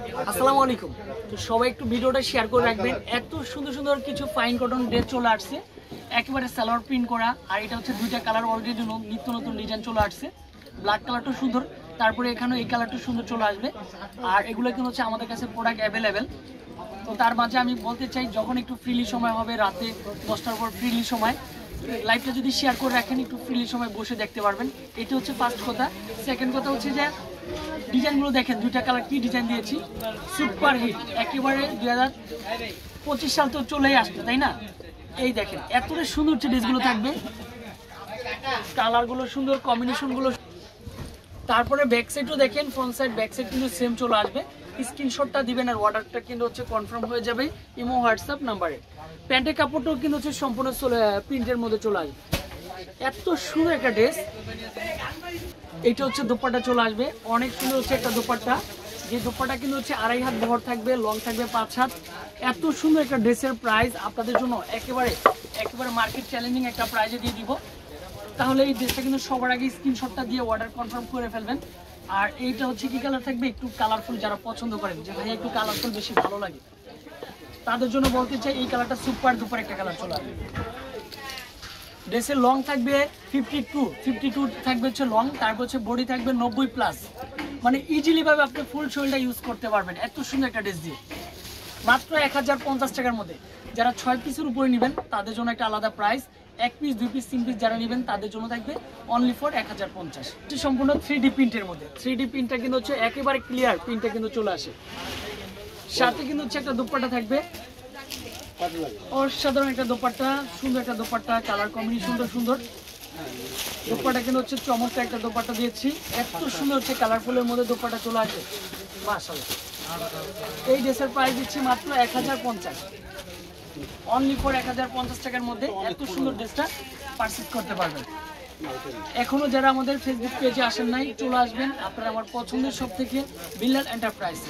আসসালামু আলাইকুম। তো সবাই একটু ভিডিওটা শেয়ার করে রাখবেন। এত সুন্দর সুন্দর কিছু ফাইন কটন ড্রেস চলে আসছে, একেবারে সালোয়ার প্রিন্ট করা। আর এটা হচ্ছে দুইটা কালার অলরেডি নিত্য নতুন ডিজাইন চলে আসছে। ব্ল্যাক কালারটা সুন্দর, তারপরে এখানে এই কালারটা সুন্দর চলে আসবে। আর এগুলো কিন্তু হচ্ছে আমাদের কাছে প্রোডাক্ট অ্যাভেলেবেল। তো তার মাঝে আমি বলতে চাই, যখন একটু ফ্রিলি সময় হবে, রাতে 10টার পর ফ্রিলি সময়, লাইভটা যদি শেয়ার করে রাখেন, একটু ফ্রিলি সময় বসে দেখতে পারবেন। এটা হচ্ছে ফার্স্ট কথা। সেকেন্ড কথা হচ্ছে যে ডিজাইনগুলো দেখেন, দুইটা কালার কি ডিজাইন দিয়েছি, সুপার হিট। একেবারে 2025 সাল তো চলেই আসছে, তাই না? এই দেখেন এতটা সুন্দর ড্রেসগুলো থাকবে, কালারগুলো সুন্দর, কম্বিনেশনগুলো। তারপরে ব্যাক সাইডও দেখেন, ফ্রন্ট সাইড ব্যাক সাইড কিন্তু সেম চলে আসবে। স্ক্রিনশটটা দিবেন আর অর্ডারটা কিন্তু হচ্ছে কনফার্ম হয়ে যাবে ইমো হোয়াটসঅ্যাপ নাম্বারে। প্যান্টের কাপড়টাও কিন্তু হচ্ছে সম্পূর্ণ প্রিন্টের মধ্যে চলে আসবে। এত সুন্দর একটা ড্রেস। এইটা হচ্ছে দোপাট্টা চলে আসবে, অনেক সুন্দর হচ্ছে একটা দোপাট্টা। যে দোপাট্টা কিন্তু হচ্ছে 2.5 হাত বহর থাকবে, লং থাকবে 5 হাত। এত সুন্দর একটা ড্রেসের প্রাইস আপনাদের জন্য একেবারে মার্কেট চ্যালেঞ্জিং একটা প্রাইজে দিয়ে দিব। তাহলে এই ড্রেসটা কিন্তু সবার আগে স্ক্রিনশটটা দিয়ে অর্ডার কনফার্ম করে ফেলবেন। আর এইটা হচ্ছে কি কালার থাকবে, একটু কালারফুল, যারা পছন্দ করেন যে ভাই একটু কালারফুল বেশি ভালো লাগে, তাদের জন্য বলতে চাই এই কালারটা সুপার ডুপার একটা কালার চলে আসবে। ড্রেসের লং থাকবে 52 থাকবে হচ্ছে লং, তারপর হচ্ছে বডি থাকবে 90+। মানে ইজিলি ভাবে আপনি ফুল শরীরটা ইউজ করতে পারবেন এত সুন্দর একটা ড্রেস দিয়ে, মাত্র 1050 টাকার মধ্যে। যারা 6 পিসের উপরে নেবেন তাদের জন্য একটা আলাদা প্রাইস, 1 পিস 2 পিস 3 পিস যারা নেবেন তাদের জন্য থাকবে অনলি ফর 1050। এটি সম্পূর্ণ 3D প্রিন্টের মধ্যে। 3D প্রিন্টটা কিন্তু হচ্ছে একেবারে ক্লিয়ার, প্রিন্টটা কিন্তু চলে আসে। সাথে কিন্তু হচ্ছে একটা দুপাট্টা থাকবে, অসাধারণ একটা দোপাট্টা, সুন্দর একটা দোপাট্টা, কালার কম্বিনেশন সুন্দর। দোপাট্টা কিন্তু হচ্ছে চমৎকার একটা দোপাট্টা দিয়েছি, এত সুন্দর হচ্ছে কালারফুলের মধ্যে দোপাট্টা চলে আসে। মাশাআল্লাহ, এই ড্রেসের প্রাইস দিচ্ছি মাত্র 1050, অনলি ফর 1050 টাকার মধ্যে এত সুন্দর ড্রেসটা পারচেজ করতে পারবেন। এখনো যারা আমাদের ফেসবুক পেজে আসেন নাই, চলে আসবেন। আপনারা আমার পছন্দের সব থেকে বিল্লাল এন্টারপ্রাইজ।